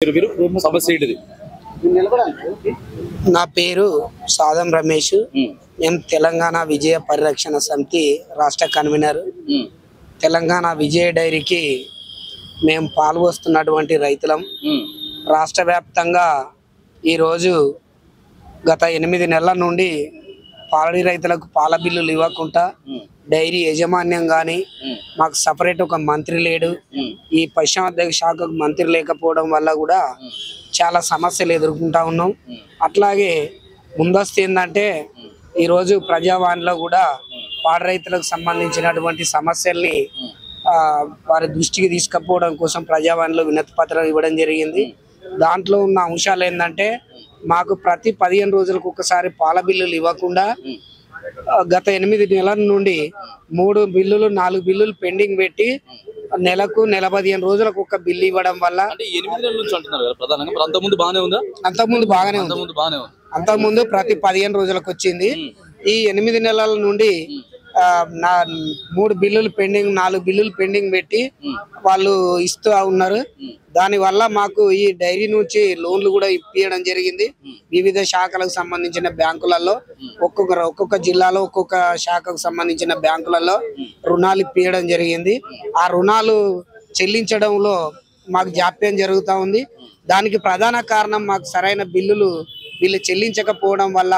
సమస్య ఏంటిది? నా పేరు సాదం రమేష్. నేను తెలంగాణ విజయ పరిరక్షణ సమితి రాష్ట్ర కన్వీనర్. తెలంగాణ విజయ డైరీకి మేము పాల్గొస్తున్నటువంటి రైతులం. రాష్ట్ర వ్యాప్తంగా ఈరోజు గత 8 నెలల నుండి పాడి రైతులకు పాల బిల్లులు ఇవ్వకుండా డైరీ యాజమాన్యం కానీ మాకు సపరేట్ ఒక మంత్రి లేడు. ఈ పశుసంవర్ధక శాఖకు మంత్రి లేకపోవడం వల్ల కూడా చాలా సమస్యలు ఎదుర్కొంటా ఉన్నాం. అట్లాగే ముందస్తు ఏంటంటే ఈరోజు ప్రజావాణిలో కూడా పాడి రైతులకు సంబంధించినటువంటి సమస్యల్ని వారి దృష్టికి తీసుకుపోవడం కోసం ప్రజావాణిలో వినతి పత్రం ఇవ్వడం జరిగింది. దాంట్లో ఉన్న అంశాలు ఏంటంటే మాకు ప్రతి 15 రోజులకు ఒకసారి పాల బిల్లులు ఇవ్వకుండా గత 8 నెలల నుండి 3 బిల్లులు 4 బిల్లులు పెండింగ్ పెట్టి నెలకు 15 రోజులకు ఒక బిల్లు ఇవ్వడం వల్ల అంతకుముందు బాగానే ఉంది. అంతకుముందు ప్రతి 15 రోజులకు వచ్చింది. ఈ 8 నెలల నుండి 3 బిల్లులు పెండింగ్ 4 బిల్లులు పెండింగ్ పెట్టి వాళ్ళు ఇస్తూ ఉన్నారు. దాని వల్ల మాకు ఈ డైరీ నుంచి లోన్లు కూడా ఇప్పించడం జరిగింది. వివిధ శాఖలకు సంబంధించిన బ్యాంకులలో ఒక్కొక్క జిల్లాలో ఒక్కొక్క శాఖకు సంబంధించిన బ్యాంకులలో రుణాలు ఇప్పించడం జరిగింది. ఆ రుణాలు చెల్లించడంలో మాకు జాప్యం జరుగుతూ ఉంది. దానికి ప్రధాన కారణం మాకు సరైన వీళ్ళు చెల్లించకపోవడం వల్ల,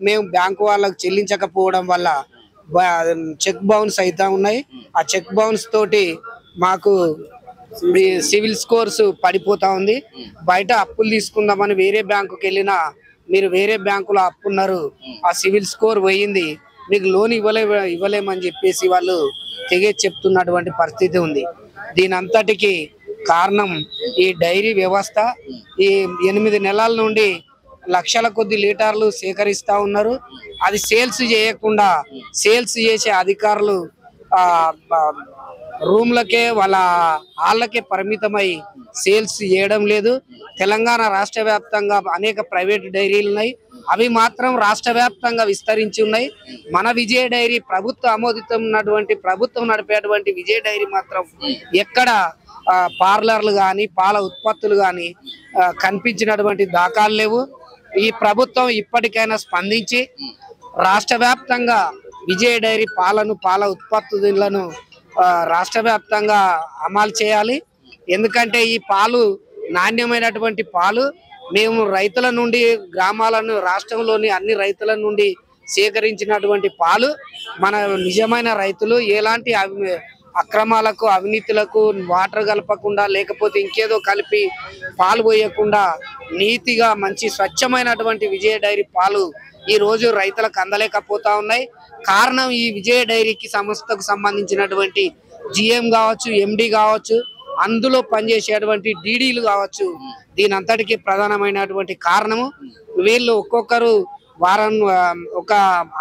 మేము బ్యాంకు వాళ్ళకు చెల్లించకపోవడం వల్ల చెక్ బౌన్స్ అవుతా ఉన్నాయి. ఆ చెక్ బౌన్స్ తోటి మాకు సివిల్ స్కోర్స్ పడిపోతా ఉంది. బయట అప్పులు తీసుకుందామని వేరే బ్యాంకుకి వెళ్ళినా మీరు వేరే బ్యాంకులో అప్పున్నారు, ఆ సివిల్ స్కోర్ పోయింది, మీకు లోన్ ఇవ్వలేమని చెప్పేసి వాళ్ళు తెగే చెప్తున్నటువంటి పరిస్థితి ఉంది. దీని అంతటికి కారణం ఈ డైరీ వ్యవస్థ. ఈ 8 నెలల నుండి లక్షల కొద్ది లీటర్లు సేకరిస్తూ ఉన్నారు. అది సేల్స్ చేయకుండా సేల్స్ చేసే అధికారులు రూమ్లకే వాళ్ళ హాళ్ళకే పరిమితమై సేల్స్ చేయడం లేదు. తెలంగాణ రాష్ట్ర వ్యాప్తంగా అనేక ప్రైవేట్ డైరీలు ఉన్నాయి. అవి మాత్రం రాష్ట్ర వ్యాప్తంగా విస్తరించి ఉన్నాయి. మన విజయ డైరీ ప్రభుత్వ ఆమోదితం ఉన్నటువంటి ప్రభుత్వం నడిపేటువంటి విజయ డైరీ మాత్రం ఎక్కడ పార్లర్లు కానీ పాల ఉత్పత్తులు కానీ కనిపించినటువంటి దాఖలు లేవు. ఈ ప్రభుత్వం ఇప్పటికైనా స్పందించి రాష్ట్ర వ్యాప్తంగా విజయ డైరీ పాల ఉత్పత్తులను రాష్ట్ర వ్యాప్తంగా అమలు చేయాలి. ఎందుకంటే ఈ పాలు నాణ్యమైనటువంటి పాలు మేము రైతుల నుండి గ్రామాలను రాష్ట్రంలోని అన్ని రైతుల నుండి సేకరించినటువంటి పాలు మన నిజమైన రైతులు ఎలాంటి అక్రమాలకు అవినీతులకు వాటర్ కలపకుండా లేకపోతే ఇంకేదో కలిపి పాలు పోయకుండా నీతిగా మంచి స్వచ్ఛమైనటువంటి విజయ డైరీ పాలు ఈ రోజు రైతులకు అందలేకపోతా ఉన్నాయి. కారణం ఈ విజయ డైరీకి సంస్థకు సంబంధించినటువంటి జిఎం కావచ్చు, ఎండి కావచ్చు, అందులో పనిచేసేటువంటి డీడీలు కావచ్చు. దీని అంతటికి ప్రధానమైనటువంటి కారణము వీళ్ళు ఒక్కొక్కరు ఒక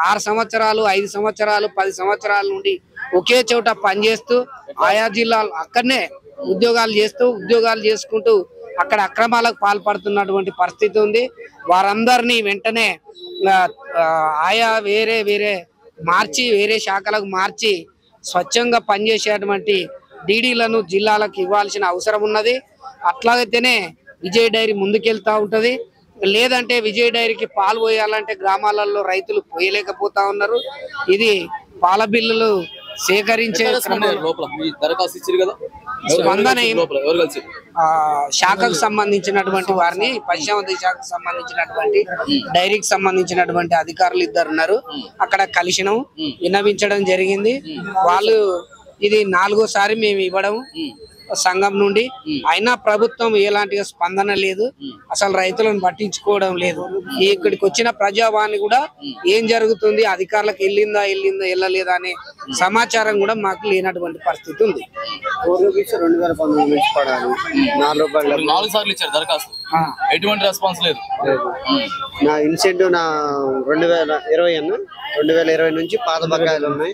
6 సంవత్సరాలు 5 సంవత్సరాలు 10 సంవత్సరాల నుండి ఒకే చోట పనిచేస్తూ ఆయా జిల్లాలు అక్కడనే ఉద్యోగాలు చేసుకుంటూ అక్కడ అక్రమాలకు పాల్పడుతున్నటువంటి పరిస్థితి ఉంది. వారందరినీ వెంటనే ఆయా వేరే వేరే శాఖలకు మార్చి స్వచ్ఛంగా పనిచేసేటువంటి డీడీలను జిల్లాలకు ఇవ్వాల్సిన అవసరం ఉన్నది. అట్లాగైతేనే విజయ డైరీ ముందుకెళ్తా ఉంటది. లేదంటే విజయ డైరీకి పాలు పోయాలంటే గ్రామాలలో రైతులు పోయలేకపోతా ఉన్నారు. ఇది పాల బిల్లులు సేకరించే స్పందన శాఖకు సంబంధించినటువంటి వారిని పశుసంవర్ధక శాఖకు సంబంధించినటువంటి డైరీకి సంబంధించినటువంటి అధికారులు 2 ఉన్నారు. అక్కడ కలిసినాం, విన్నవించడం జరిగింది. వాళ్ళు ఇది 4వ సారి మేము ఇవ్వడం సంఘం నుండి, అయినా ప్రభుత్వం ఎలాంటి స్పందన లేదు, అసలు రైతులను పట్టించుకోవడం లేదు. ఇక్కడికి వచ్చిన ప్రజావాణి కూడా ఏం జరుగుతుంది, అధికారులకు వెళ్ళలేదా అనే సమాచారం కూడా మాకు లేనటువంటి పరిస్థితి ఉంది. 2019 నుంచి పడాలి, 4 రూపాయలు 4 సార్లు ఇచ్చారు దరఖాస్తు, ఎటువంటి రెస్పాన్స్ లేదు. నా ఇన్సెంటివ్ 2020 నుంచి పాత బకాయిలు ఉన్నాయి,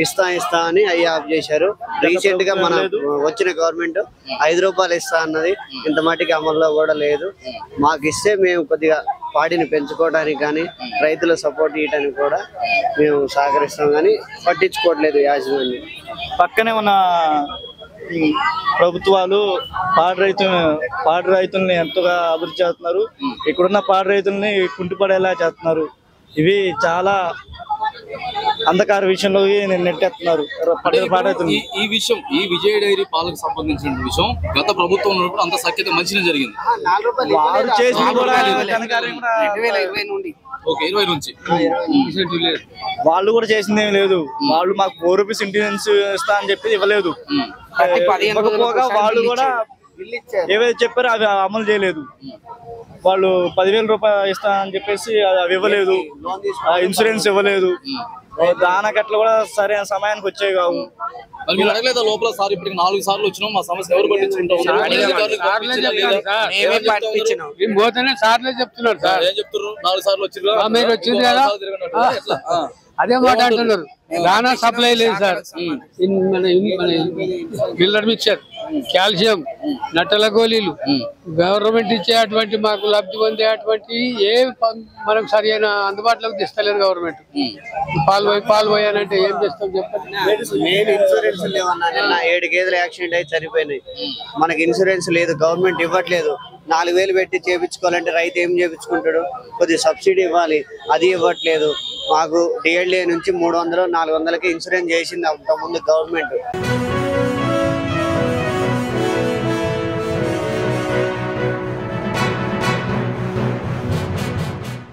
ఇస్తా అని అయ్యి ఆఫ్ చేశారు. రీసెంట్ గా మన వచ్చిన గవర్నమెంట్ 5 రూపాయలు ఇస్తా అన్నది, ఇంత మట్టికి అమల్లో కూడా లేదు. మాకు ఇస్తే మేము కొద్దిగా పాడిని పెంచుకోవడానికి కానీ రైతుల సపోర్ట్ ఇవ్వడానికి కూడా మేము సహకరిస్తాం, కానీ పట్టించుకోవట్లేదు యాజమాన్యం. పక్కనే ఉన్న ప్రభుత్వాలు పాడి రైతుల్ని ఎంతగా అభివృద్ధి చేస్తున్నారు, ఇక్కడున్న పాడి రైతుల్ని కుంటిపడేలా చేస్తున్నారు. ఇవి చాలా అంధకార విషయంలో నెట్టేస్తున్నారు పాడి రైతుల్ని. ఈ విషయం, ఈ విజయ డైరీ పాలకు సంబంధించిన విషయం గత ప్రభుత్వం ఉన్నప్పుడు అంత సఖ్యత మంచిగా జరిగింది. వారు చేసిన కూడా ఓకే, 20 నుంచి వాళ్ళు కూడా చేసింది ఏం లేదు. వాళ్ళు మాకు 4 రూపీస్ ఇంటెనెన్స్ ఇస్తా అని చెప్పి ఇవ్వలేదు. ఇవ్వకపోగా వాళ్ళు కూడా ఏవైతే చెప్పారో అవి అమలు చేయలేదు. వాళ్ళు 10,000 రూపాయలు ఇస్తా అని చెప్పేసి అవి ఇవ్వలేదు, ఇన్సూరెన్స్ ఇవ్వలేదు, దానకట్లు కూడా సరైన సమయానికి వచ్చేవి కావు. మీరు అడగలేదా లోపల? సార్ ఇప్పటికి 4 సార్లు వచ్చినాం, మా సమస్య ఎవరు పట్టించుకుంటాం? పోతేనే సార్లే చెప్తున్నారు సార్. ఏం చెప్తున్నారు? 4 సార్లు వచ్చింది మీరు వచ్చింది కదా, అదే మాట అంటున్నారు. దానా సప్లై లేదు సార్. మిల్లర్ మిక్చర్, కాల్షియం, నట్టల గోళీలు గవర్నమెంట్ ఇచ్చేటువంటి మాకు లబ్ధి పొందేటువంటి ఏ మనకు సరి అయిన అందుబాటులోకి తెస్తలేదు గవర్నమెంట్. పాలు పోయానంటే ఏం చేస్తాం చెప్పండి. ఇన్సూరెన్స్ లేవన్నా, నిన్న 7 గేదెలు యాక్సిడెంట్ అయితే చనిపోయినాయి. మనకి ఇన్సూరెన్స్ లేదు, గవర్నమెంట్ ఇవ్వట్లేదు. 4,000 పెట్టి చేయించుకోవాలంటే రైతు ఏం చేయించుకుంటాడు? కొద్దిగా సబ్సిడీ ఇవ్వాలి, అది ఇవ్వట్లేదు. మాకు DLA నుంచి 300-400కి ఇన్సూరెన్స్ చేసింది అంతకుముందు గవర్నమెంట్.